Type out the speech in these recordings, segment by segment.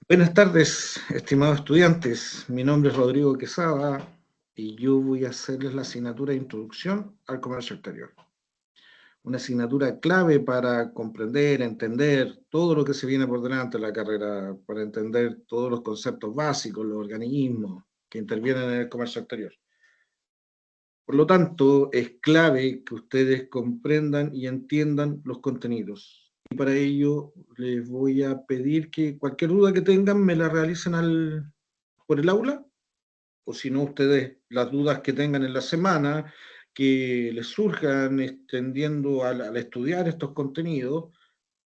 Buenas tardes, estimados estudiantes. Mi nombre es Rodrigo Quesada y yo voy a hacerles la asignatura de Introducción al Comercio Exterior. Una asignatura clave para comprender, entender todo lo que se viene por delante de la carrera, para entender todos los conceptos básicos, los organismos que intervienen en el comercio exterior. Por lo tanto, es clave que ustedes comprendan y entiendan los contenidos. Y para ello les voy a pedir que cualquier duda que tengan me la realicen por el aula, o si no, ustedes las dudas que tengan en la semana, que les surjan extendiendo al estudiar estos contenidos,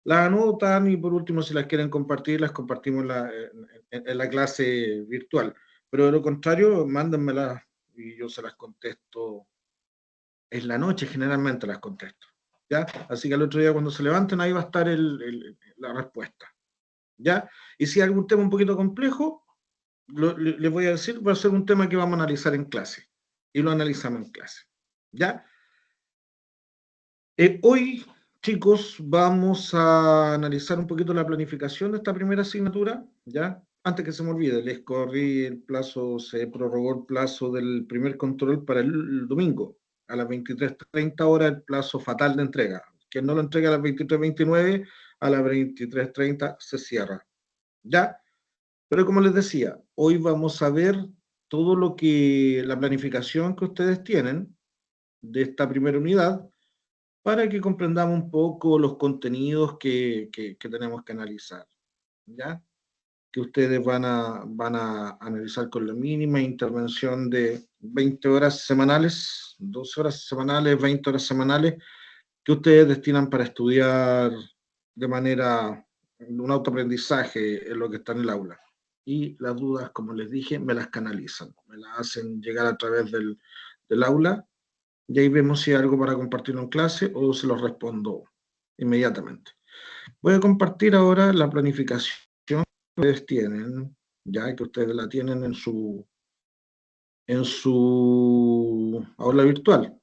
las anotan y por último, si las quieren compartir, las compartimos en la clase virtual. Pero de lo contrario, mándenmelas y yo se las contesto en la noche, generalmente las contesto. ¿Ya? Así que al otro día cuando se levanten ahí va a estar la respuesta. ¿Ya? Y si hay algún tema un poquito complejo, les voy a decir, va a ser un tema que vamos a analizar en clase. Y lo analizamos en clase. ¿Ya? Hoy, chicos, vamos a analizar un poquito la planificación de esta primera asignatura. ¿Ya? Antes que se me olvide, les corrí el plazo, se prorrogó el plazo del primer control para el domingo, a las 23:30 horas, el plazo fatal de entrega. Quien no lo entrega a las 23:29, a las 23:30 se cierra. ¿Ya? Pero como les decía, hoy vamos a ver todo lo que, la planificación que ustedes tienen de esta primera unidad para que comprendamos un poco los contenidos que tenemos que analizar, ¿ya? Que ustedes van a analizar con la mínima intervención de 20 horas semanales, 12 horas semanales, 20 horas semanales, que ustedes destinan para estudiar de manera, un autoaprendizaje en lo que está en el aula. Y las dudas, como les dije, me las canalizan, me las hacen llegar a través del aula y ahí vemos si hay algo para compartirlo en clase o se los respondo inmediatamente. Voy a compartir ahora la planificación que ustedes tienen, ya que ustedes la tienen en su aula virtual,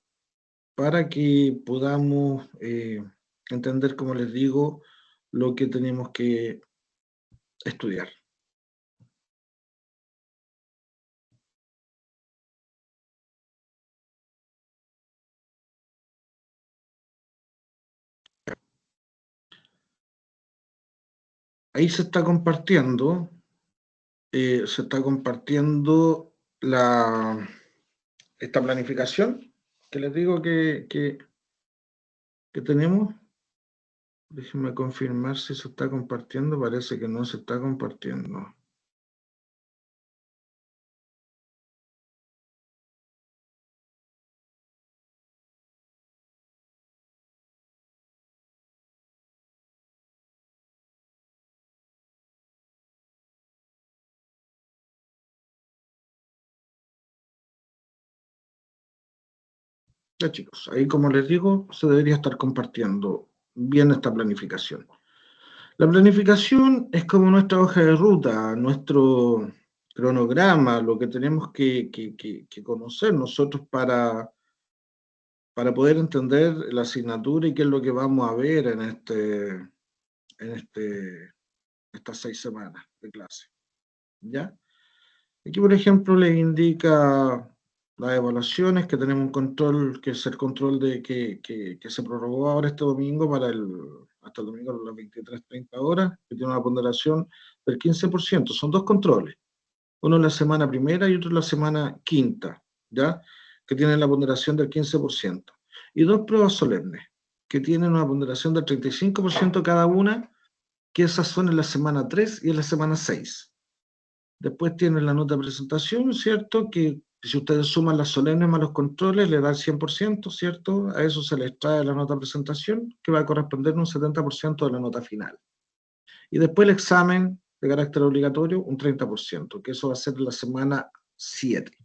para que podamos entender, como les digo, lo que tenemos que estudiar. Ahí se está compartiendo esta planificación que les digo que tenemos. Déjenme confirmar si se está compartiendo. Parece que no se está compartiendo. Ya, chicos, ahí como les digo, se debería estar compartiendo bien esta planificación. La planificación es como nuestra hoja de ruta, nuestro cronograma, lo que tenemos que conocer nosotros para poder entender la asignatura y qué es lo que vamos a ver en estas 6 semanas de clase. ¿Ya? Aquí, por ejemplo, les indica las evaluaciones, que tenemos un control, que es el control que se prorrogó ahora este domingo hasta el domingo a las 23:30 horas, que tiene una ponderación del 15%. Son dos controles, uno en la semana primera y otro en la semana quinta, ¿ya? Que tienen la ponderación del 15%. Y dos pruebas solemnes, que tienen una ponderación del 35% cada una, que esas son en la semana 3 y en la semana 6. Después tienen la nota de presentación, ¿cierto? Que si ustedes suman las solemnes más los controles, le da el 100%, ¿cierto? A eso se les trae la nota de presentación, que va a corresponder un 70% de la nota final. Y después el examen de carácter obligatorio, un 30%, que eso va a ser la semana 7.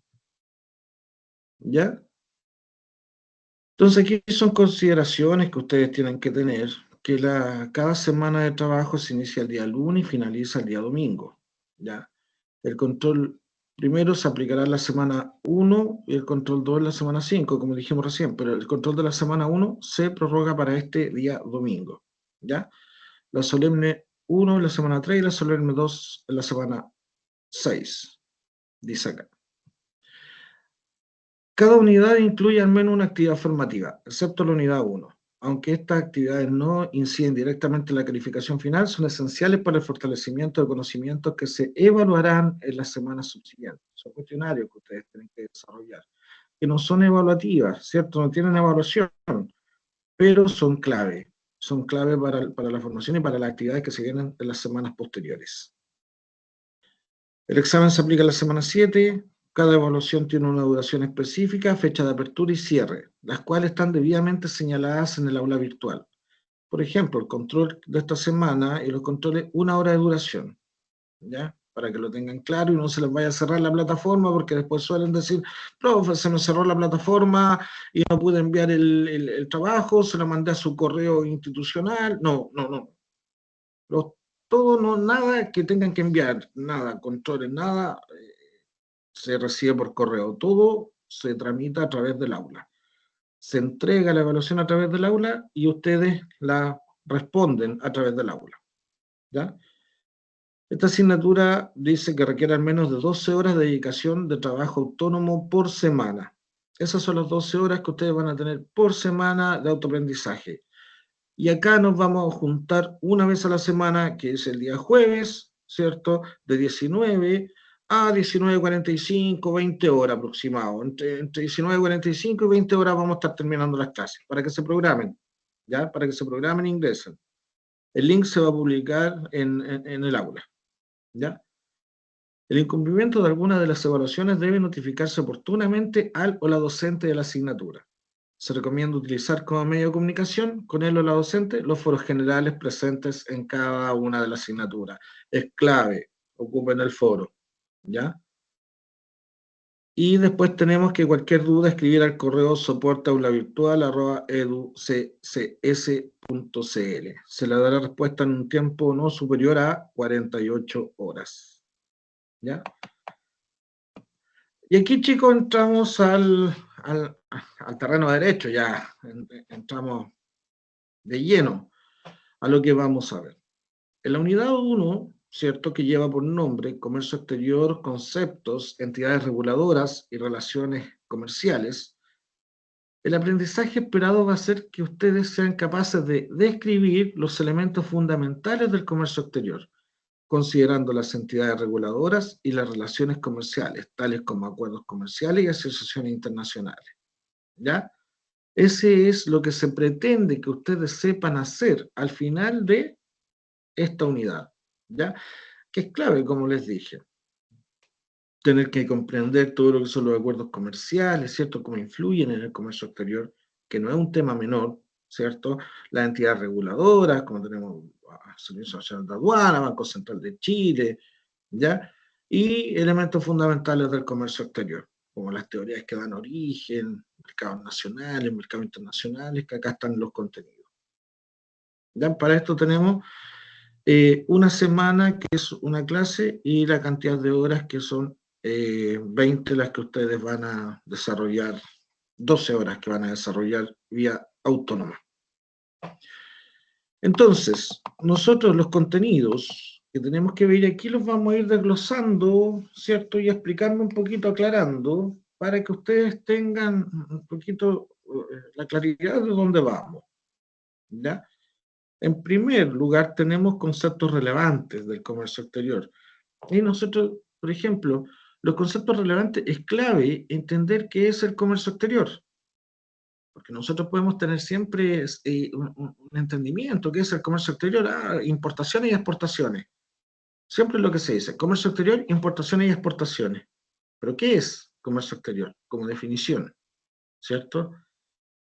¿Ya? Entonces aquí son consideraciones que ustedes tienen que tener, que cada semana de trabajo se inicia el día lunes y finaliza el día domingo. ¿Ya? El control primero se aplicará en la semana 1 y el control 2 en la semana 5, como dijimos recién, pero el control de la semana 1 se prorroga para este día domingo, ¿ya? La solemne 1 en la semana 3 y la Solemne 2 en la semana 6, dice acá. Cada unidad incluye al menos una actividad formativa, excepto la unidad 1. Aunque estas actividades no inciden directamente en la calificación final, son esenciales para el fortalecimiento de conocimientos que se evaluarán en las semanas subsiguientes. Son cuestionarios que ustedes tienen que desarrollar, que no son evaluativas, ¿cierto? No tienen evaluación, pero son clave para la formación y para las actividades que se vienen en las semanas posteriores. El examen se aplica en la semana 7, cada evaluación tiene una duración específica, fecha de apertura y cierre, las cuales están debidamente señaladas en el aula virtual. Por ejemplo, el control de esta semana y los controles, 1 hora de duración, ¿ya? Para que lo tengan claro y no se les vaya a cerrar la plataforma, porque después suelen decir, profe, se me cerró la plataforma y no pude enviar el trabajo, se lo mandé a su correo institucional. No, no, no. Los, todo, no, nada que tengan que enviar, nada, controles, nada, se recibe por correo. Todo se tramita a través del aula. Se entrega la evaluación a través del aula y ustedes la responden a través del aula, ¿ya? Esta asignatura dice que requiere al menos de 12 horas de dedicación de trabajo autónomo por semana. Esas son las 12 horas que ustedes van a tener por semana de autoaprendizaje. Y acá nos vamos a juntar una vez a la semana, que es el día jueves, ¿cierto? De 19 a 19:45, 20 horas aproximado. Entre 19:45 y 20 horas vamos a estar terminando las clases, para que se programen, ¿ya? Para que se programen e ingresen. El link se va a publicar en el aula, ¿ya? El incumplimiento de alguna de las evaluaciones debe notificarse oportunamente al o la docente de la asignatura. Se recomienda utilizar como medio de comunicación con él o la docente los foros generales presentes en cada una de las asignaturas. Es clave, ocupen el foro, ¿ya? Y después tenemos que cualquier duda escribir al correo soporte@educcs.cl. Se le dará respuesta en un tiempo no superior a 48 horas, ¿ya? Y aquí, chicos, entramos al terreno derecho, ya entramos de lleno a lo que vamos a ver. En la unidad 1, ¿cierto?, que lleva por nombre Comercio Exterior, Conceptos, Entidades Reguladoras y Relaciones Comerciales, el aprendizaje esperado va a ser que ustedes sean capaces de describir los elementos fundamentales del comercio exterior, considerando las entidades reguladoras y las relaciones comerciales, tales como acuerdos comerciales y asociaciones internacionales, ¿ya? Ese es lo que se pretende que ustedes sepan hacer al final de esta unidad, ¿ya? Que es clave, como les dije. Tener que comprender todo lo que son los acuerdos comerciales, ¿cierto? Cómo influyen en el comercio exterior, que no es un tema menor, ¿cierto? Las entidades reguladoras, como tenemos Servicio Nacional de Aduana, Banco Central de Chile, ¿ya? Y elementos fundamentales del comercio exterior, como las teorías que dan origen, mercados nacionales, mercados internacionales, que acá están los contenidos. ¿Ya? Para esto tenemos una semana que es una clase y la cantidad de horas que son 20 las que ustedes van a desarrollar, 12 horas que van a desarrollar vía autónoma. Entonces, nosotros los contenidos que tenemos que ver aquí los vamos a ir desglosando, ¿cierto? Y explicando un poquito, aclarando, para que ustedes tengan un poquito la claridad de dónde vamos, ¿ya? En primer lugar, tenemos conceptos relevantes del comercio exterior. Y nosotros, por ejemplo, los conceptos relevantes es clave entender qué es el comercio exterior, porque nosotros podemos tener siempre un entendimiento, qué es el comercio exterior, importaciones y exportaciones. Siempre es lo que se dice, comercio exterior, importaciones y exportaciones. Pero ¿qué es comercio exterior? Como definición, ¿cierto?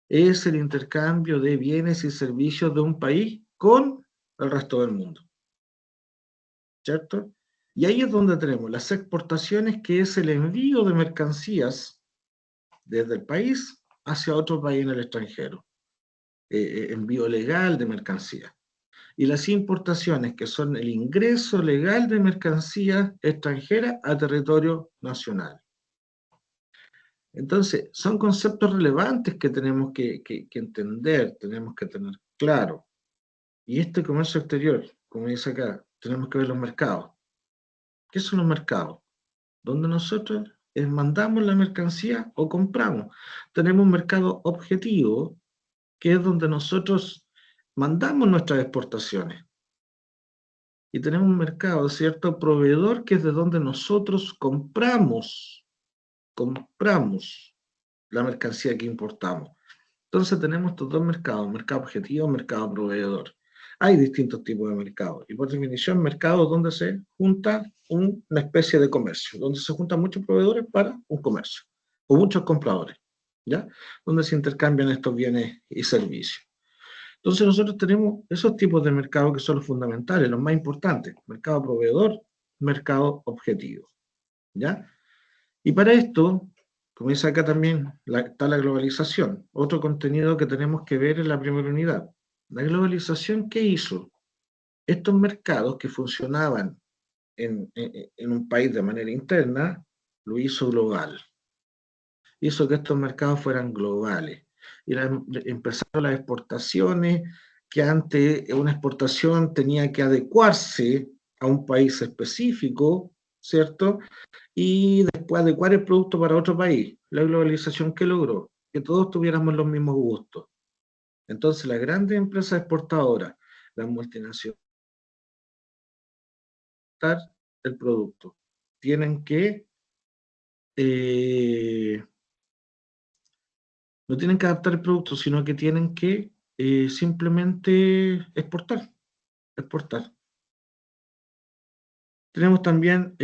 Es el intercambio de bienes y servicios de un país con el resto del mundo, ¿cierto? Y ahí es donde tenemos las exportaciones, que es el envío de mercancías desde el país hacia otro país en el extranjero, envío legal de mercancías. Y las importaciones, que son el ingreso legal de mercancías extranjeras a territorio nacional. Entonces, son conceptos relevantes que tenemos que entender, tenemos que tener claro. Y este comercio exterior, como dice acá, tenemos que ver los mercados. ¿Qué son los mercados? Donde nosotros mandamos la mercancía o compramos. Tenemos un mercado objetivo, que es donde nosotros mandamos nuestras exportaciones. Y tenemos un mercado, ¿cierto? Proveedor, que es de donde nosotros compramos la mercancía que importamos. Entonces tenemos estos dos mercados, mercado objetivo, mercado proveedor. Hay distintos tipos de mercados y por definición mercados donde se junta una especie de comercio, donde se juntan muchos proveedores para un comercio o muchos compradores, ¿ya? Donde se intercambian estos bienes y servicios. Entonces nosotros tenemos esos tipos de mercados que son los fundamentales, los más importantes, mercado proveedor, mercado objetivo, ¿ya? Y para esto, como dice acá también, está la globalización. Otro contenido que tenemos que ver en la primera unidad. La globalización, ¿qué hizo? Estos mercados que funcionaban en un país de manera interna, lo hizo global. Hizo que estos mercados fueran globales. Y empezaron las exportaciones, que antes una exportación tenía que adecuarse a un país específico, ¿cierto? Y después adecuar el producto para otro país. La globalización que logró, que todos tuviéramos los mismos gustos. Entonces, las grandes empresas exportadoras, las multinacionales, el producto, tienen que, eh, no tienen que adaptar el producto, sino que tienen que simplemente exportar. Tenemos también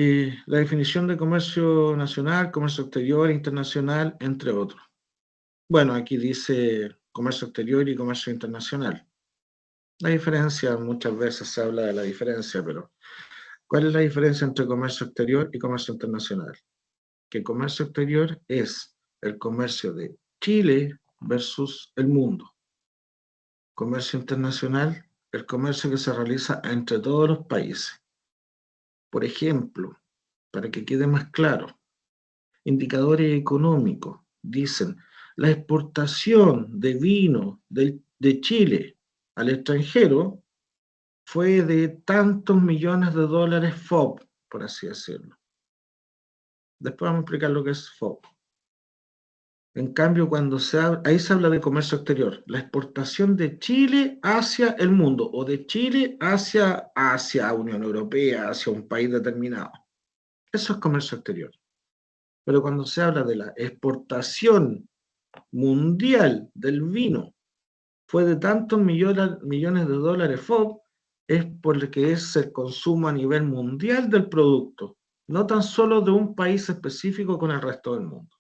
la definición de comercio nacional, comercio exterior, internacional, entre otros. Bueno, aquí dice comercio exterior y comercio internacional. La diferencia, muchas veces se habla de la diferencia, pero ¿cuál es la diferencia entre comercio exterior y comercio internacional? Que comercio exterior es el comercio de Chile versus el mundo. Comercio internacional, el comercio que se realiza entre todos los países. Por ejemplo, para que quede más claro, indicadores económicos dicen la exportación de vino de Chile al extranjero fue de tantos millones de dólares FOB, por así decirlo. Después vamos a explicar lo que es FOB. En cambio, ahí se habla de comercio exterior, la exportación de Chile hacia el mundo o de Chile hacia Unión Europea, hacia un país determinado. Eso es comercio exterior. Pero cuando se habla de la exportación mundial del vino fue de tantos millones de dólares FOB, es porque es el consumo a nivel mundial del producto, no tan solo de un país específico con el resto del mundo.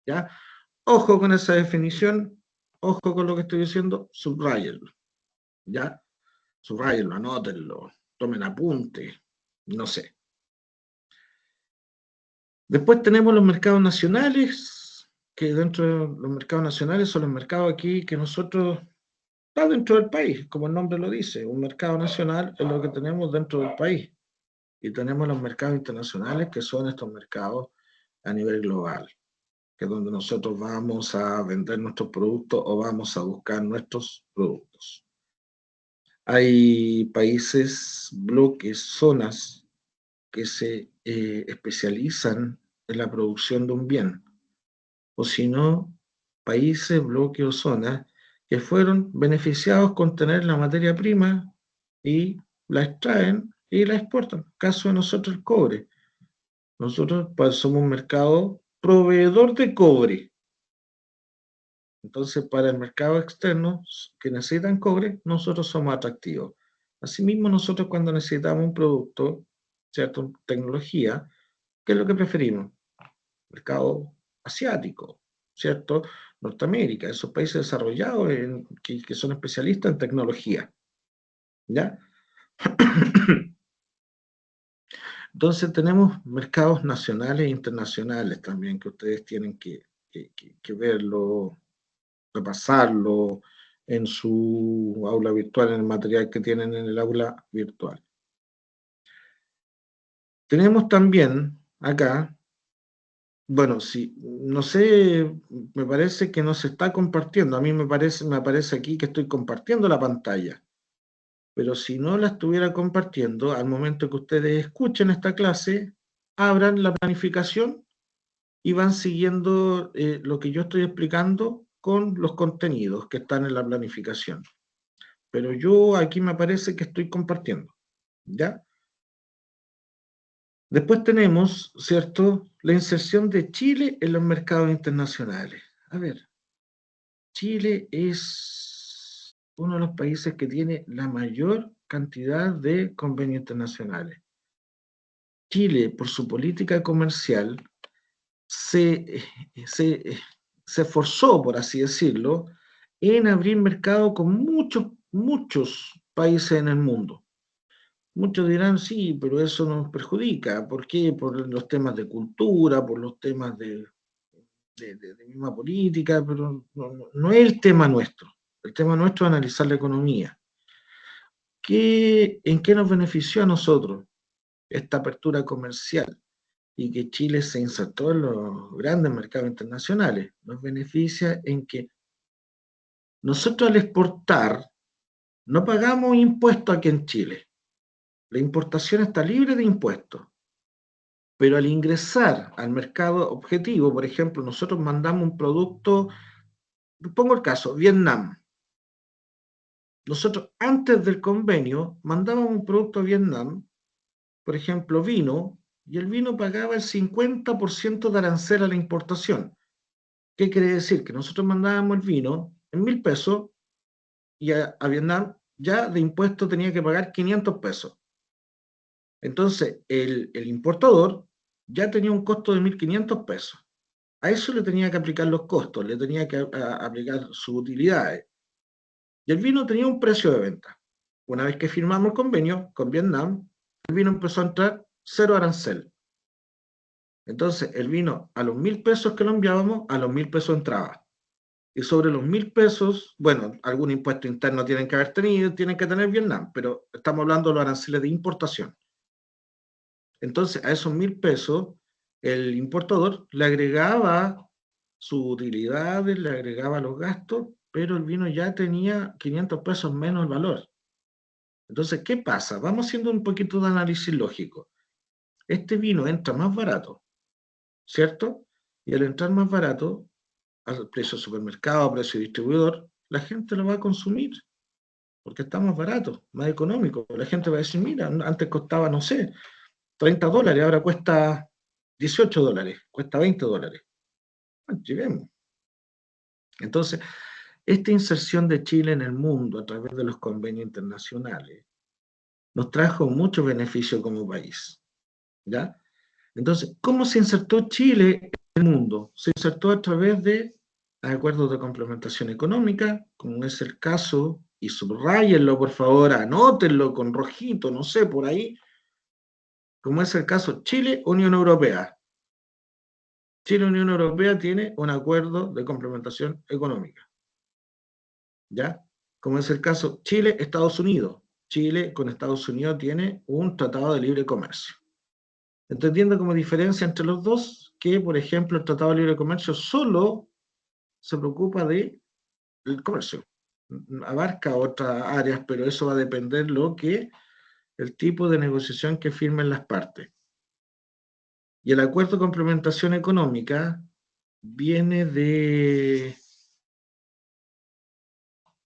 ¿Ya? Ojo con esa definición, ojo con lo que estoy diciendo, subrayenlo. ¿Ya? Subrayenlo, anótenlo, tomen apunte, no sé. Después tenemos los mercados nacionales, que dentro de los mercados nacionales son los mercados aquí que nosotros está dentro del país, como el nombre lo dice. Un mercado nacional es lo que tenemos dentro del país. Y tenemos los mercados internacionales, que son estos mercados a nivel global, que es donde nosotros vamos a vender nuestros productos o vamos a buscar nuestros productos. Hay países, bloques, zonas que se especializan en la producción de un bien, o si no, países, bloques o zonas que fueron beneficiados con tener la materia prima y la extraen y la exportan. Caso de nosotros el cobre. Nosotros somos un mercado proveedor de cobre. Entonces, para el mercado externo que necesitan cobre, nosotros somos atractivos. Asimismo, nosotros cuando necesitamos un producto, ¿cierto? Tecnología, ¿qué es lo que preferimos? Mercado asiático, ¿cierto? Norteamérica, esos países desarrollados que son especialistas en tecnología, ¿ya? Entonces tenemos mercados nacionales e internacionales también que ustedes tienen que verlo, repasarlo en su aula virtual, en el material que tienen en el aula virtual. Tenemos también acá, bueno, sí, no sé, me parece que no se está compartiendo. A mí me aparece aquí que estoy compartiendo la pantalla. Pero si no la estuviera compartiendo, al momento que ustedes escuchen esta clase, abran la planificación y van siguiendo lo que yo estoy explicando con los contenidos que están en la planificación. Pero yo aquí me parece que estoy compartiendo, ¿ya? Después tenemos, ¿cierto?, la inserción de Chile en los mercados internacionales. A ver, Chile es uno de los países que tiene la mayor cantidad de convenios internacionales. Chile, por su política comercial, se, se, se esforzó, por así decirlo, en abrir mercado con muchos países en el mundo. Muchos dirán, sí, pero eso nos perjudica. ¿Por qué? Por los temas de cultura, por los temas de misma política, pero no es el tema nuestro. El tema nuestro es analizar la economía. ¿En qué nos benefició a nosotros esta apertura comercial y que Chile se insertó en los grandes mercados internacionales? Nos beneficia en que nosotros al exportar no pagamos impuestos aquí en Chile. La importación está libre de impuestos. Pero al ingresar al mercado objetivo, por ejemplo, nosotros mandamos un producto, pongo el caso, Vietnam. Nosotros antes del convenio mandábamos un producto a Vietnam, por ejemplo, vino, y el vino pagaba el 50% de arancel a la importación. ¿Qué quiere decir? Que nosotros mandábamos el vino en 1.000 pesos y a Vietnam ya de impuesto tenía que pagar 500 pesos. Entonces, el importador ya tenía un costo de 1.500 pesos. A eso le tenía que aplicar los costos, le tenía que aplicar sus utilidades. Y el vino tenía un precio de venta. Una vez que firmamos el convenio con Vietnam, el vino empezó a entrar cero arancel. Entonces, el vino a los 1.000 pesos que lo enviábamos, a los 1.000 pesos entraba. Y sobre los 1.000 pesos, bueno, algún impuesto interno tienen que haber tenido, tienen que tener Vietnam, pero estamos hablando de los aranceles de importación. Entonces, a esos 1.000 pesos, el importador le agregaba sus utilidades, le agregaba los gastos, pero el vino ya tenía 500 pesos menos el valor. Entonces, ¿qué pasa? Vamos haciendo un poquito de análisis lógico. Este vino entra más barato, ¿cierto? Y al entrar más barato, al precio de supermercado, a precio de distribuidor, la gente lo va a consumir, porque está más barato, más económico. La gente va a decir, mira, antes costaba, no sé, $30, ahora cuesta $18, cuesta $20. Lleguemos. Entonces, esta inserción de Chile en el mundo a través de los convenios internacionales nos trajo mucho beneficio como país, ¿ya? Entonces, ¿cómo se insertó Chile en el mundo? Se insertó a través de acuerdos de complementación económica, como es el caso, y subrayenlo por favor, anótenlo con rojito, no sé, por ahí, como es el caso Chile-Unión Europea. Chile-Unión Europea tiene un acuerdo de complementación económica, ¿ya? Como es el caso Chile-Estados Unidos. Chile con Estados Unidos tiene un tratado de libre comercio. Entendiendo como diferencia entre los dos, que por ejemplo el Tratado de Libre Comercio solo se preocupa del comercio, abarca otras áreas, pero eso va a depender lo que el tipo de negociación que firmen las partes. Y el acuerdo de complementación económica viene de...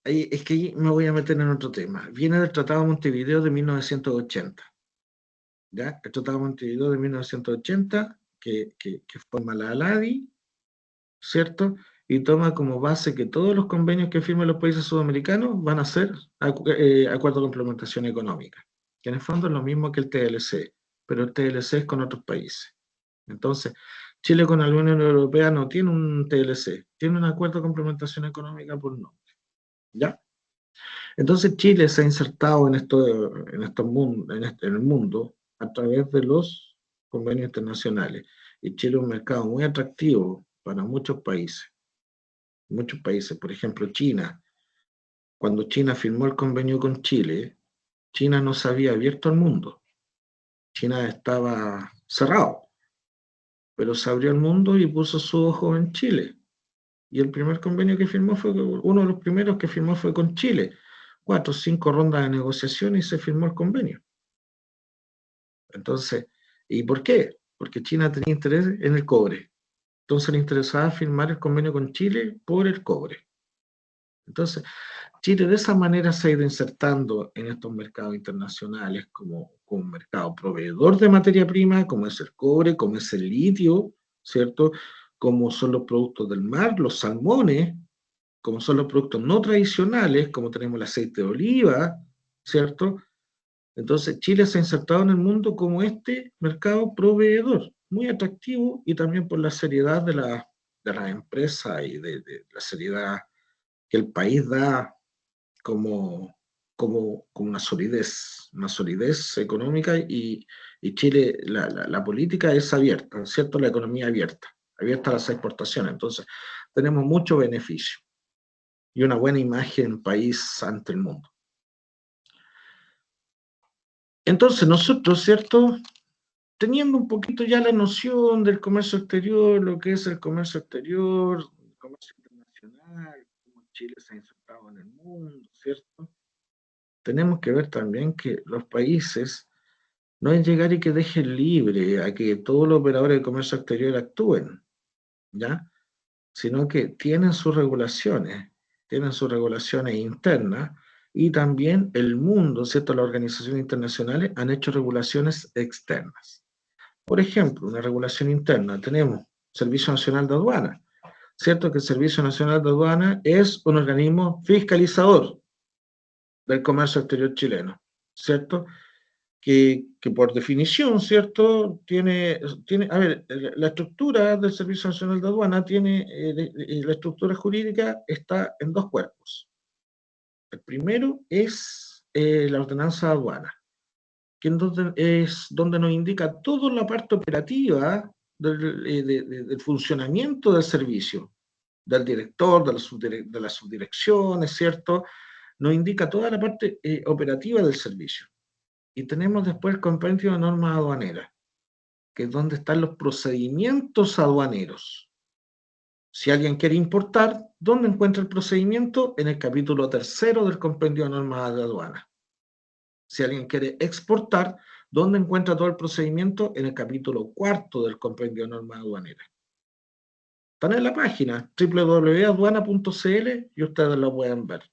Es que ahí me voy a meter en otro tema. Viene del Tratado de Montevideo de 1980. ¿Ya? El Tratado de Montevideo de 1980, que forma la ALADI, ¿cierto? Y toma como base que todos los convenios que firmen los países sudamericanos van a ser acuerdos de complementación económica, que en el fondo es lo mismo que el TLC, pero el TLC es con otros países. Entonces, Chile con la Unión Europea no tiene un TLC, tiene un acuerdo de complementación económica por nombre, ¿ya? Entonces, Chile se ha insertado en el mundo a través de los convenios internacionales. Y Chile es un mercado muy atractivo para muchos países. Muchos países, por ejemplo China. Cuando China firmó el convenio con Chile, China no se había abierto al mundo. China estaba cerrado, pero se abrió al mundo y puso su ojo en Chile. Y el primer convenio que firmó uno de los primeros que firmó fue con Chile. 4 o 5 rondas de negociación y se firmó el convenio. Entonces, ¿y por qué? Porque China tenía interés en el cobre. Entonces le interesaba firmar el convenio con Chile por el cobre. Entonces, Chile de esa manera se ha ido insertando en estos mercados internacionales como un mercado proveedor de materia prima, como es el cobre, como es el litio, ¿cierto? Como son los productos del mar, los salmones, como son los productos no tradicionales, como tenemos el aceite de oliva, ¿cierto? Entonces, Chile se ha insertado en el mundo como este mercado proveedor, muy atractivo y también por la seriedad de la empresa y de la seriedad que el país da como una solidez económica y Chile, la política es abierta, ¿cierto? La economía abierta a las exportaciones. Entonces, tenemos mucho beneficio y una buena imagen país ante el mundo. Entonces, nosotros, ¿cierto? Teniendo un poquito ya la noción del comercio exterior, lo que es el comercio exterior, el comercio internacional, cómo Chile se ha insertado en el mundo, ¿cierto? Tenemos que ver también que los países no es llegar y que dejen libre a que todos los operadores de comercio exterior actúen, ¿ya? Sino que tienen sus regulaciones internas y también el mundo, ¿cierto? Las organizaciones internacionales han hecho regulaciones externas. Por ejemplo, una regulación interna, tenemos Servicio Nacional de Aduana, ¿cierto? Que el Servicio Nacional de Aduana es un organismo fiscalizador del comercio exterior chileno, ¿cierto? Que por definición, ¿cierto? A ver, la estructura del Servicio Nacional de Aduana la estructura jurídica está en dos cuerpos. El primero es la ordenanza de aduana, que es donde nos indica toda la parte operativa del funcionamiento del servicio, del director, de las subdirecciones, ¿cierto? Nos indica toda la parte operativa del servicio. Y tenemos después el compendio de normas aduaneras, que es donde están los procedimientos aduaneros. Si alguien quiere importar, ¿dónde encuentra el procedimiento? En el capítulo 3 del compendio de normas de aduana. Si alguien quiere exportar, ¿dónde encuentra todo el procedimiento? En el capítulo 4 del compendio de normas aduaneras. Están en la página www.aduana.cl y ustedes lo pueden ver.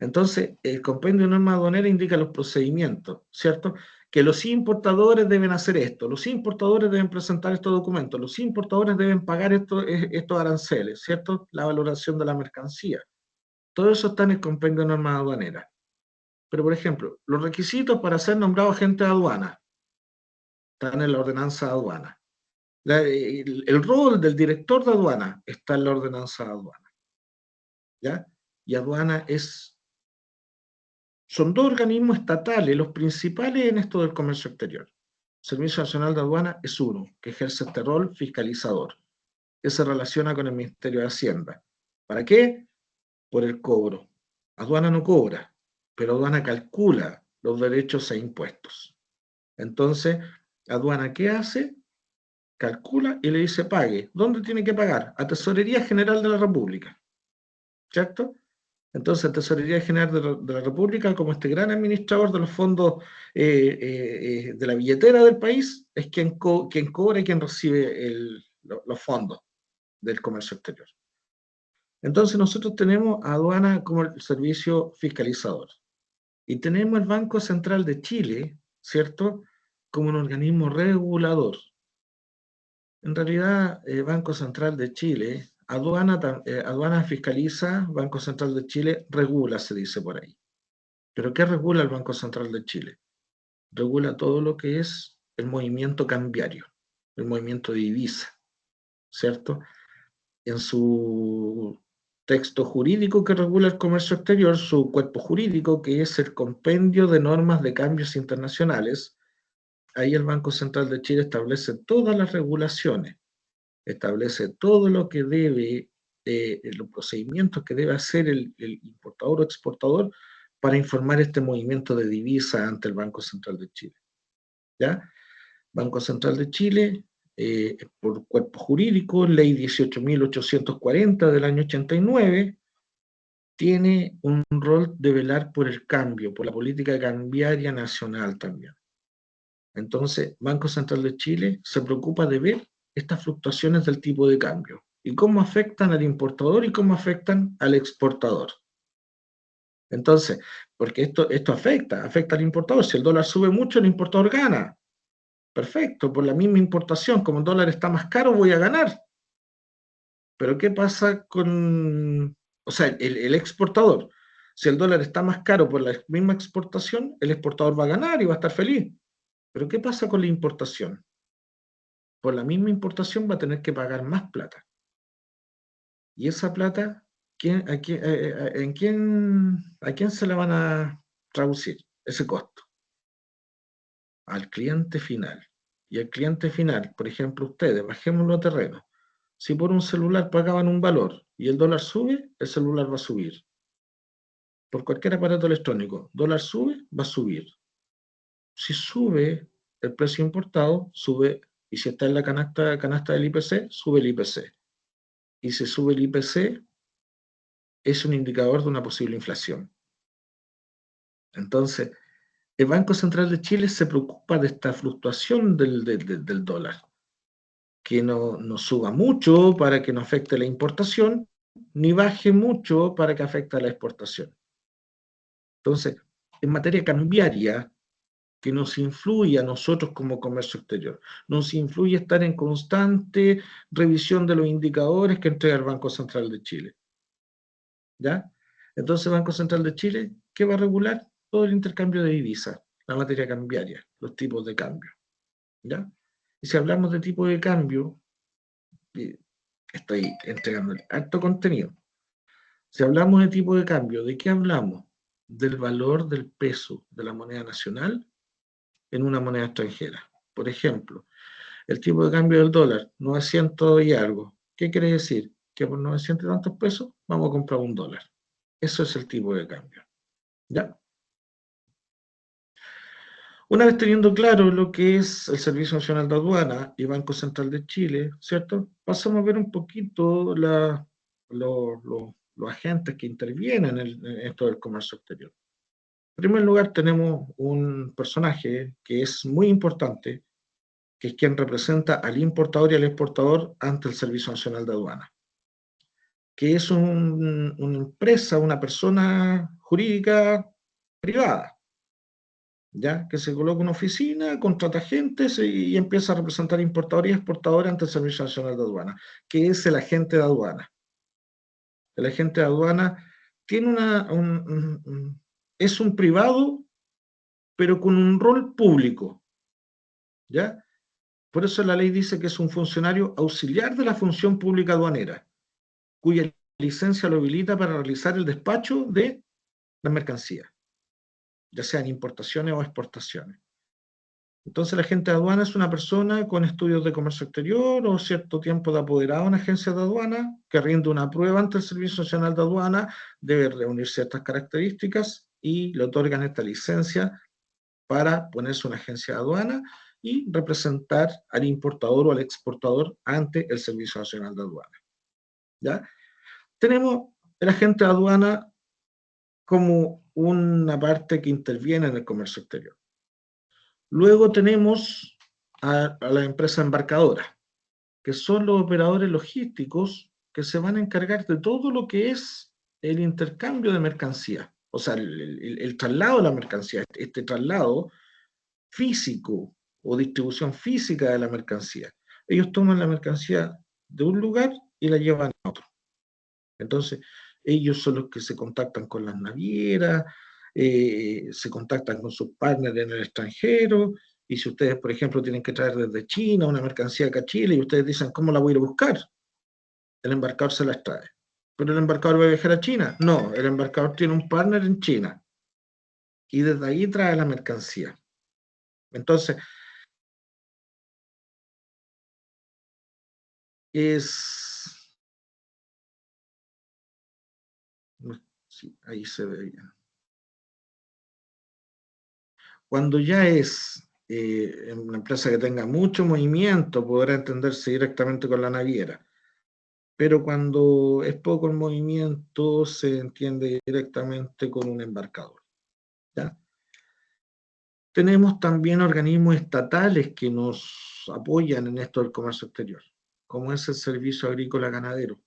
Entonces, el compendio de normas aduaneras indica los procedimientos, ¿cierto? Que los importadores deben hacer esto, los importadores deben presentar estos documentos, los importadores deben pagar estos aranceles, ¿cierto? La valoración de la mercancía. Todo eso está en el compendio de normas aduaneras. Pero, por ejemplo, los requisitos para ser nombrado agente de aduana están en la ordenanza de aduana. El rol del director de aduana está en la ordenanza de aduana, ¿ya? Y aduana son dos organismos estatales, los principales en esto del comercio exterior. Servicio Nacional de Aduana es uno, que ejerce este rol fiscalizador, que se relaciona con el Ministerio de Hacienda. ¿Para qué? Por el cobro. Aduana no cobra, pero aduana calcula los derechos e impuestos. Entonces, aduana, ¿qué hace? Calcula y le dice pague. ¿Dónde tiene que pagar? A Tesorería General de la República. ¿Cierto? Entonces, Tesorería General de la República, como este gran administrador de los fondos de la billetera del país, es quien cobra y quien recibe los fondos del comercio exterior. Entonces, nosotros tenemos a aduana como el servicio fiscalizador y tenemos el Banco Central de Chile, ¿cierto?, como un organismo regulador. En realidad, Banco Central de Chile, aduana fiscaliza, Banco Central de Chile regula, se dice por ahí. ¿Pero qué regula el Banco Central de Chile? Regula todo lo que es el movimiento cambiario, el movimiento de divisa, ¿cierto? En su texto jurídico que regula el comercio exterior, su cuerpo jurídico, que es el compendio de normas de cambios internacionales, ahí el Banco Central de Chile establece todas las regulaciones, establece todo lo que debe, los procedimientos que debe hacer el importador o exportador para informar este movimiento de divisa ante el Banco Central de Chile. ¿Ya? Banco Central de Chile, por cuerpo jurídico, ley 18.840 del año 89, tiene un rol de velar por el cambio, por la política cambiaria nacional también. Entonces, Banco Central de Chile se preocupa de ver estas fluctuaciones del tipo de cambio y cómo afectan al importador y cómo afectan al exportador. Entonces, porque esto afecta al importador. Si el dólar sube mucho, el importador gana. Perfecto, por la misma importación, como el dólar está más caro, voy a ganar. Pero ¿qué pasa con, o sea, el exportador? Si el dólar está más caro por la misma exportación, el exportador va a ganar y va a estar feliz. Pero ¿qué pasa con la importación? Por la misma importación va a tener que pagar más plata. Y esa plata, ¿a quién se la van a traducir ese costo? Al cliente final. Y el cliente final, por ejemplo, ustedes, bajémoslo a terreno. Si por un celular pagaban un valor y el dólar sube, el celular va a subir. Por cualquier aparato electrónico, dólar sube, va a subir. Si sube el precio importado, sube, y si está en la canasta del IPC, sube el IPC. Y si sube el IPC, es un indicador de una posible inflación. Entonces, el Banco Central de Chile se preocupa de esta fluctuación del dólar, que no suba mucho para que no afecte la importación, ni baje mucho para que afecte a la exportación. Entonces, en materia cambiaria, que nos influye a nosotros como comercio exterior, nos influye estar en constante revisión de los indicadores que entrega el Banco Central de Chile. ¿Ya? Entonces, el Banco Central de Chile, ¿qué va a regular? Todo el intercambio de divisas, la materia cambiaria, los tipos de cambio. ¿Ya? Y si hablamos de tipo de cambio, estoy entregando alto contenido. Si hablamos de tipo de cambio, ¿de qué hablamos? Del valor del peso de la moneda nacional en una moneda extranjera. Por ejemplo, el tipo de cambio del dólar, 900 y algo. ¿Qué quiere decir? Que por 900 y tantos pesos vamos a comprar un dólar. Eso es el tipo de cambio. ¿Ya? Una vez teniendo claro lo que es el Servicio Nacional de Aduana y Banco Central de Chile, ¿cierto? Pasamos a ver un poquito los agentes que intervienen en esto del comercio exterior. En primer lugar, tenemos un personaje que es muy importante, que es quien representa al importador y al exportador ante el Servicio Nacional de Aduana, que es una empresa, una persona jurídica privada, ¿ya? Que se coloca una oficina, contrata gente y empieza a representar importadores y exportadores ante el Servicio Nacional de Aduana, que es el agente de aduana. El agente de aduana tiene es un privado, pero con un rol público, ¿ya? Por eso la ley dice que es un funcionario auxiliar de la función pública aduanera, cuya licencia lo habilita para realizar el despacho de la mercancía, ya sean importaciones o exportaciones. Entonces, el agente de aduana es una persona con estudios de comercio exterior o cierto tiempo de apoderado en una agencia de aduana que rinde una prueba ante el Servicio Nacional de Aduana, debe reunir ciertas características y le otorgan esta licencia para ponerse una agencia de aduana y representar al importador o al exportador ante el Servicio Nacional de Aduana. ¿Ya? Tenemos el agente de aduana como una parte que interviene en el comercio exterior. Luego tenemos a la empresa embarcadora, que son los operadores logísticos que se van a encargar de todo lo que es el intercambio de mercancía, o sea, el traslado de la mercancía, este traslado físico o distribución física de la mercancía. Ellos toman la mercancía de un lugar y la llevan a otro. Entonces, ellos son los que se contactan con las navieras, se contactan con sus partners en el extranjero, y si ustedes, por ejemplo, tienen que traer desde China una mercancía acá a Chile y ustedes dicen, ¿cómo la voy a ir a buscar? El embarcador se las trae. ¿Pero el embarcador va a viajar a China? No, el embarcador tiene un partner en China y desde ahí trae la mercancía. Entonces, es... Sí, ahí se ve bien. Cuando ya es una empresa que tenga mucho movimiento, podrá entenderse directamente con la naviera. pero cuando es poco el movimiento se entiende directamente con un embarcador, ¿ya? Tenemos también organismos estatales que nos apoyan en esto del comercio exterior, como es el Servicio Agrícola Ganadero,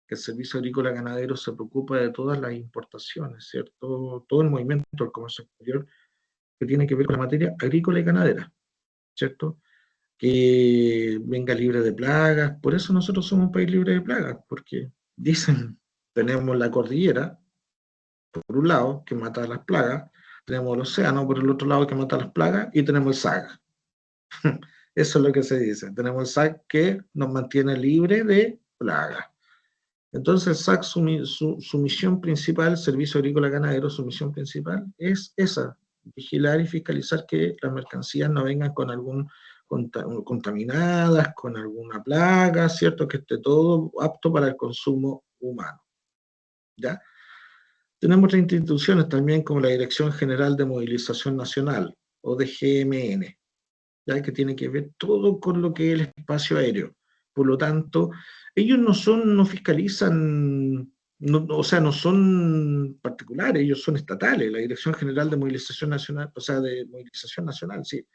que el Servicio Agrícola Ganadero se preocupa de todas las importaciones, ¿cierto? Todo el movimiento del comercio exterior que tiene que ver con la materia agrícola y ganadera, ¿cierto? Que venga libre de plagas. Por eso nosotros somos un país libre de plagas, porque dicen, tenemos la cordillera, por un lado, que mata las plagas, tenemos el océano por el otro lado que mata las plagas, y tenemos el SAG. Eso es lo que se dice. Tenemos el SAG que nos mantiene libre de plagas. Entonces el SAC, su misión principal, Servicio Agrícola Ganadero, su misión principal es esa, vigilar y fiscalizar que las mercancías no vengan con algún contaminadas, con alguna plaga, ¿cierto? Que esté todo apto para el consumo humano, ¿ya? Tenemos otras instituciones también como la Dirección General de Movilización Nacional, o DGMN, ¿ya? Que tiene que ver todo con lo que es el espacio aéreo. Por lo tanto, ellos no fiscalizan, o sea, no son particulares, ellos son estatales. La Dirección General de Movilización Nacional, o sea, de Movilización Nacional, sí,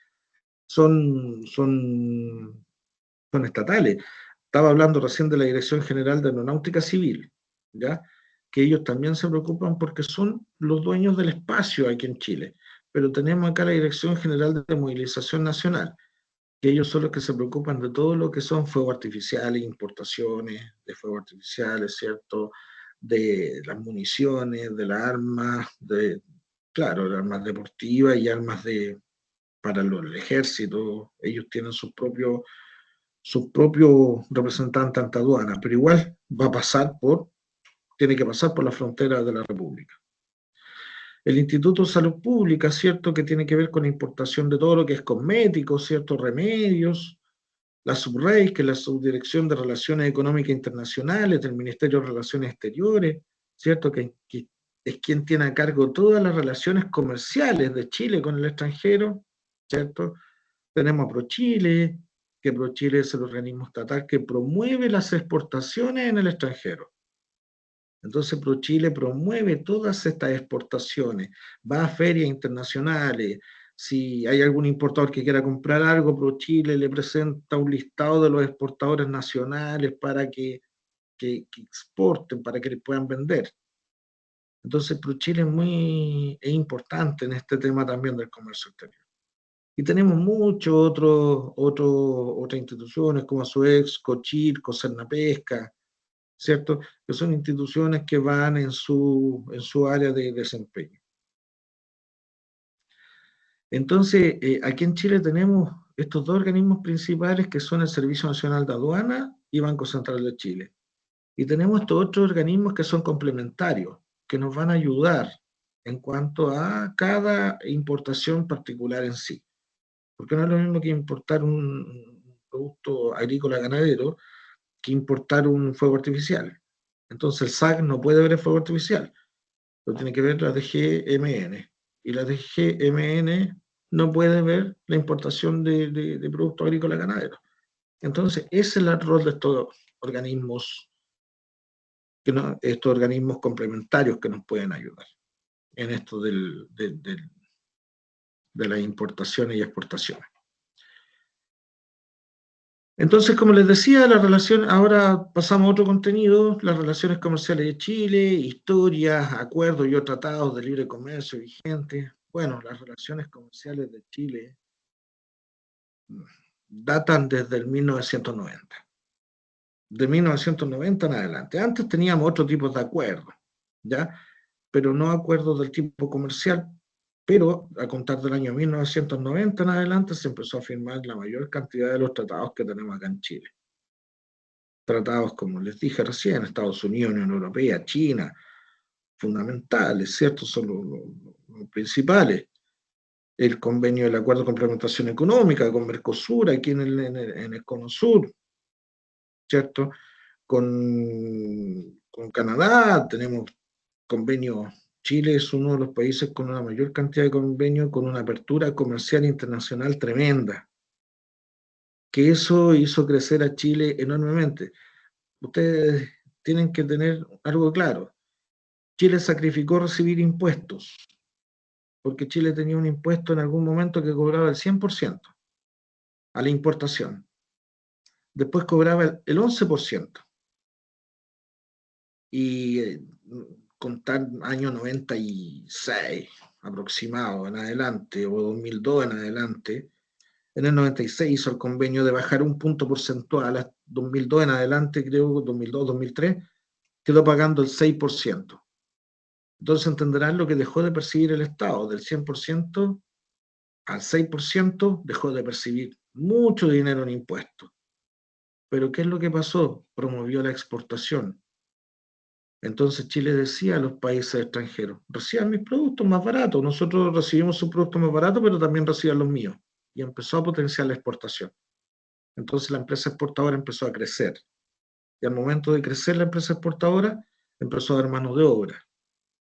son, son, son estatales. Estaba hablando recién de la Dirección General de Aeronáutica Civil, ¿ya? Que ellos también se preocupan porque son los dueños del espacio aquí en Chile. Pero tenemos acá la Dirección General de Movilización Nacional, que ellos son los que se preocupan de todo lo que son fuegos artificiales, importaciones de fuegos artificiales, ¿cierto? De las municiones, de las armas, claro, de armas deportivas y armas para el ejército. Ellos tienen sus propios representantes ante aduana, pero igual tiene que pasar por la frontera de la República. El Instituto de Salud Pública, ¿cierto? Que tiene que ver con la importación de todo lo que es cosméticos, ¿cierto? Remedios. La SUBREI, que es la Subdirección de Relaciones Económicas Internacionales del Ministerio de Relaciones Exteriores, ¿cierto? Que es quien tiene a cargo todas las relaciones comerciales de Chile con el extranjero, ¿cierto? Tenemos a ProChile, que ProChile es el organismo estatal que promueve las exportaciones en el extranjero. Entonces ProChile promueve todas estas exportaciones, va a ferias internacionales. Si hay algún importador que quiera comprar algo, ProChile le presenta un listado de los exportadores nacionales para que exporten, para que les puedan vender. Entonces ProChile es importante en este tema también del comercio exterior. Y tenemos muchos otras instituciones como SUEX, COCHIR, Cernapesca, ¿cierto? Que son instituciones que van en su área de desempeño. Entonces, aquí en Chile tenemos estos dos organismos principales que son el Servicio Nacional de Aduana y Banco Central de Chile. Y tenemos estos otros organismos que son complementarios, que nos van a ayudar en cuanto a cada importación particular en sí. Porque no es lo mismo que importar un producto agrícola ganadero que importar un fuego artificial. Entonces el SAC no puede ver el fuego artificial, lo tiene que ver la DGMN. Y la DGMN no puede ver la importación de productos agrícolas ganaderos. Entonces, ese es el rol de estos organismos, estos organismos complementarios que nos pueden ayudar en esto de las importaciones y exportaciones. Entonces, como les decía, ahora pasamos a otro contenido, las relaciones comerciales de Chile, historias, acuerdos y o tratados de libre comercio vigentes. Bueno, las relaciones comerciales de Chile datan desde el 1990. De 1990 en adelante. Antes teníamos otro tipo de acuerdos, ¿ya? Pero no acuerdos del tipo comercial, pero a contar del año 1990 en adelante se empezó a firmar la mayor cantidad de los tratados que tenemos acá en Chile. Tratados, como les dije recién, Estados Unidos, Unión Europea, China, fundamentales, ¿cierto? Son los principales. El convenio del Acuerdo de Complementación Económica con Mercosur, aquí en el Cono Sur, ¿cierto? Con Canadá tenemos convenios. Chile es uno de los países con una mayor cantidad de convenios, con una apertura comercial internacional tremenda, que eso hizo crecer a Chile enormemente. ustedes tienen que tener algo claro. Chile sacrificó recibir impuestos, porque Chile tenía un impuesto en algún momento que cobraba el 100% a la importación. Después cobraba el 11%. Y contar año 96 aproximado en adelante, o 2002 en adelante, en el 96 hizo el convenio de bajar un punto porcentual, a 2002 en adelante, creo, 2002, 2003, quedó pagando el 6%. Entonces entenderán lo que dejó de percibir el Estado, del 100% al 6% dejó de percibir mucho dinero en impuestos. Pero ¿qué es lo que pasó? Promovió la exportación. Entonces Chile decía a los países extranjeros, reciban mis productos más baratos, nosotros recibimos sus productos más baratos, pero también reciban los míos. Y empezó a potenciar la exportación. Entonces la empresa exportadora empezó a crecer. Y al momento de crecer la empresa exportadora, empezó a dar mano de obra.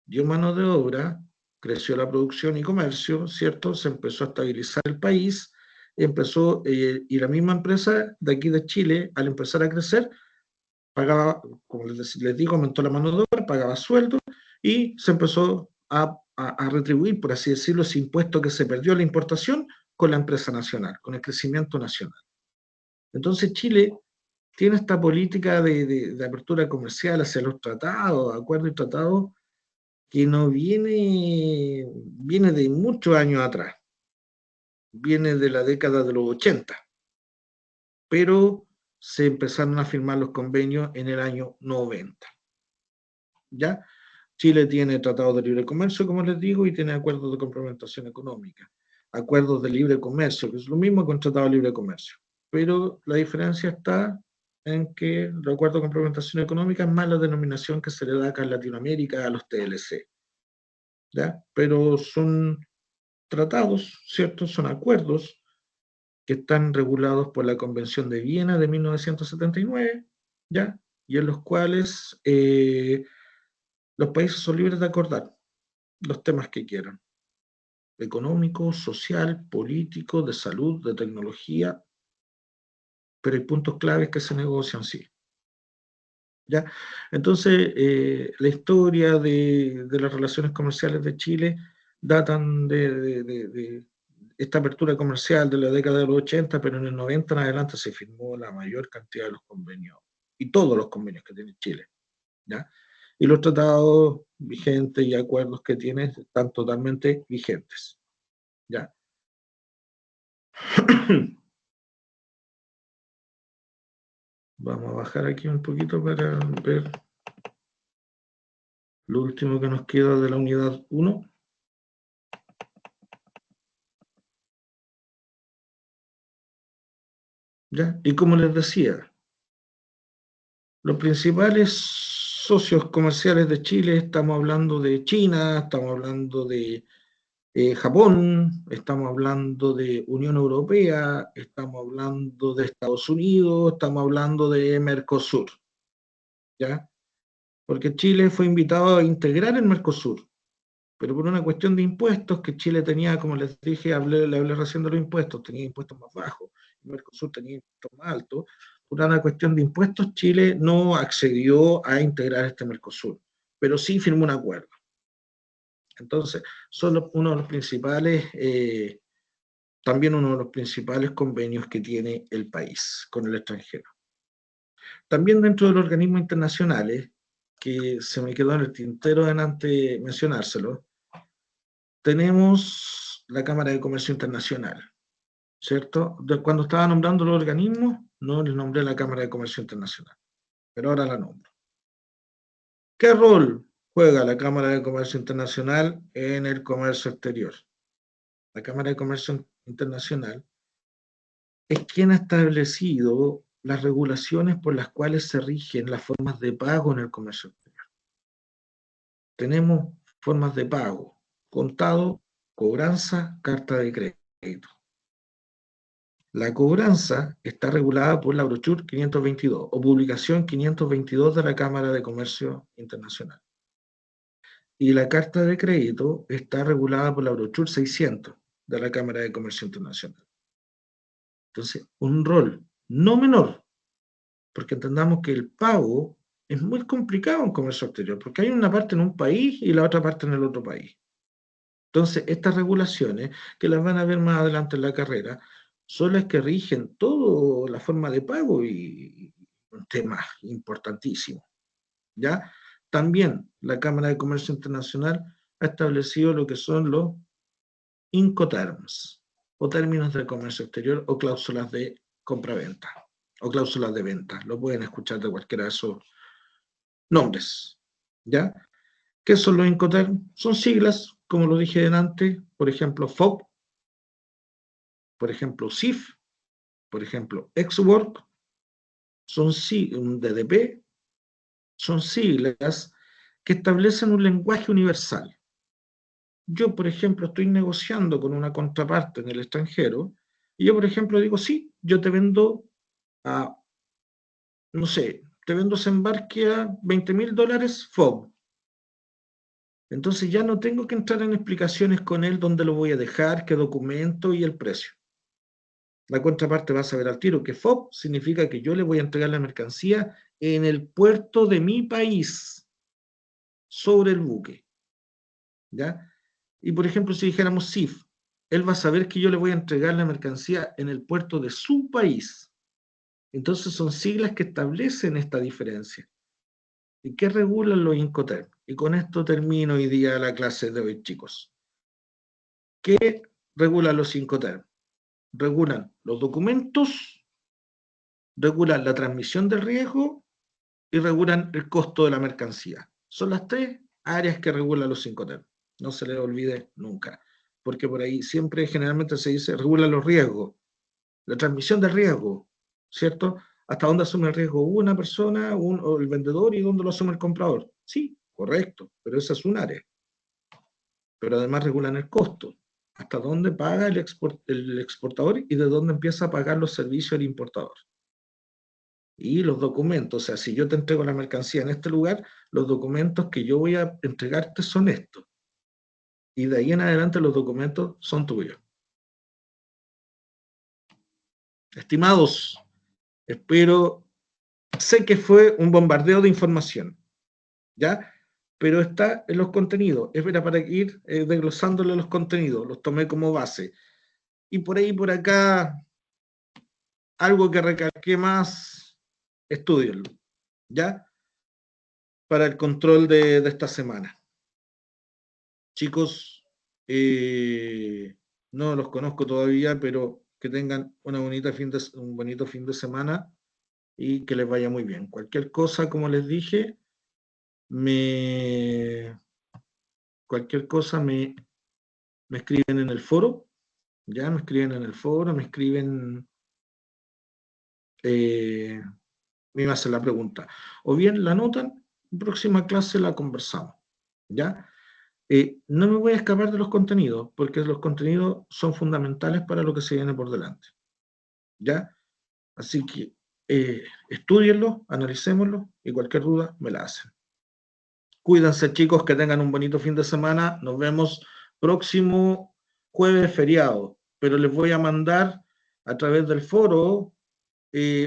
Dio mano de obra, creció la producción y comercio, ¿cierto? Se empezó a estabilizar el país, y la misma empresa de aquí de Chile, al empezar a crecer, pagaba, como les digo, aumentó la mano de obra, pagaba sueldos y se empezó a retribuir, por así decirlo, ese impuesto que se perdió en la importación con la empresa nacional, con el crecimiento nacional. Entonces Chile tiene esta política de apertura comercial hacia los tratados, acuerdos y tratados, que no viene de muchos años atrás, viene de la década de los 80, pero se empezaron a firmar los convenios en el año 90. ¿Ya? Chile tiene tratados de libre comercio, como les digo, y tiene acuerdos de complementación económica, acuerdos de libre comercio, que es lo mismo que un tratado de libre comercio. Pero la diferencia está en que el acuerdo de complementación económica es más la denominación que se le da acá en Latinoamérica a los TLC. ¿Ya? Pero son tratados, ¿cierto? Son acuerdos que están regulados por la Convención de Viena de 1979, ¿ya? Y en los cuales los países son libres de acordar los temas que quieran, económico, social, político, de salud, de tecnología, pero hay puntos claves que se negocian, sí. ¿Ya? Entonces, la historia de las relaciones comerciales de Chile datan de esta apertura comercial de la década de los 80, pero en el 90 en adelante se firmó la mayor cantidad de los convenios, y todos los convenios que tiene Chile, ¿ya? Y los tratados vigentes y acuerdos que tiene están totalmente vigentes, ¿ya? Vamos a bajar aquí un poquito para ver lo último que nos queda de la unidad 1. ¿Ya? Y como les decía, los principales socios comerciales de Chile, estamos hablando de China, estamos hablando de Japón, estamos hablando de Unión Europea, estamos hablando de Estados Unidos, estamos hablando de Mercosur, ¿ya? Porque Chile fue invitado a integrar el Mercosur, pero por una cuestión de impuestos que Chile tenía, como les dije, le hablé recién de los impuestos, tenía impuestos más bajos, el Mercosur tenía impuestos más altos, por una cuestión de impuestos Chile no accedió a integrar este Mercosur, pero sí firmó un acuerdo. Entonces, son uno de los principales, también uno de los principales convenios que tiene el país con el extranjero. También dentro de los organismos internacionales, que se me quedó en el tintero delante mencionárselo, tenemos la Cámara de Comercio Internacional, ¿cierto? Cuando estaba nombrando los organismos, no les nombré la Cámara de Comercio Internacional, pero ahora la nombro. ¿Qué rol juega la Cámara de Comercio Internacional en el comercio exterior? La Cámara de Comercio Internacional es quien ha establecido las regulaciones por las cuales se rigen las formas de pago en el comercio exterior. Tenemos formas de pago: contado, cobranza, carta de crédito. La cobranza está regulada por la brochure 522 o publicación 522 de la Cámara de Comercio Internacional. Y la carta de crédito está regulada por la brochure 600 de la Cámara de Comercio Internacional. Entonces, un rol no menor porque entendamos que el pago es muy complicado en comercio exterior, porque hay una parte en un país y la otra parte en el otro país. Entonces, estas regulaciones, que las van a ver más adelante en la carrera, son las que rigen toda la forma de pago y un tema importantísimo, ¿ya? También la Cámara de Comercio Internacional ha establecido lo que son los Incoterms, o términos de comercio exterior, o cláusulas de compra-venta, o cláusulas de venta. Lo pueden escuchar de cualquiera de esos nombres, ¿ya? ¿Qué son los Incoterms? Son siglas, como lo dije antes, por ejemplo, FOB, por ejemplo, CIF, por ejemplo, EXWORK, son un DDP, son siglas que establecen un lenguaje universal. Yo, por ejemplo, estoy negociando con una contraparte en el extranjero y yo, por ejemplo, digo, sí, yo te vendo a, no sé, te vendo ese embarque a $20.000 FOB. Entonces ya no tengo que entrar en explicaciones con él dónde lo voy a dejar, qué documento y el precio. La contraparte va a saber al tiro que FOB significa que yo le voy a entregar la mercancía en el puerto de mi país, sobre el buque, ¿ya? Y por ejemplo, si dijéramos CIF, él va a saber que yo le voy a entregar la mercancía en el puerto de su país. Entonces son siglas que establecen esta diferencia. ¿Y qué regulan los Incoterms? Y con esto termino hoy día la clase de hoy, chicos. ¿Qué regulan los Incoterms? Regulan los documentos, regulan la transmisión del riesgo y regulan el costo de la mercancía. Son las tres áreas que regulan los Incoterms. No se les olvide nunca, porque por ahí siempre generalmente se dice regulan los riesgos, la transmisión del riesgo, ¿cierto? ¿Hasta dónde asume el riesgo una persona o el vendedor y dónde lo asume el comprador? Sí, correcto, pero esa es un área. Pero además regulan el costo, hasta dónde paga el exportador y de dónde empieza a pagar los servicios el importador. Y los documentos, o sea, si yo te entrego la mercancía en este lugar, los documentos que yo voy a entregarte son estos. Y de ahí en adelante los documentos son tuyos. Estimados, espero, sé que fue un bombardeo de información, ¿ya? Pero está en los contenidos, es para ir desglosándole los contenidos, los tomé como base. Y por ahí, por acá, algo que recalqué más, estudienlo, ¿ya? Para el control de esta semana. Chicos, no los conozco todavía, pero que tengan un bonito fin de semana y que les vaya muy bien. Cualquier cosa, como les dije, cualquier cosa me escriben en el foro, ya me escriben en el foro, me escriben, me hacen la pregunta. O bien la anotan, próxima clase la conversamos, ¿ya? No me voy a escapar de los contenidos, porque los contenidos son fundamentales para lo que se viene por delante, ¿ya? Así que estudienlo, analicémoslo y cualquier duda me la hacen. Cuídense, chicos, que tengan un bonito fin de semana. Nos vemos próximo jueves feriado, pero les voy a mandar a través del foro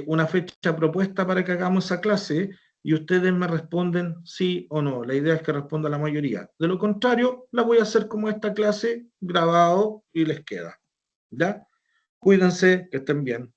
una fecha propuesta para que hagamos esa clase y ustedes me responden sí o no. La idea es que responda la mayoría. De lo contrario, la voy a hacer como esta clase, grabado y les queda. ¿Ya? Cuídense, que estén bien.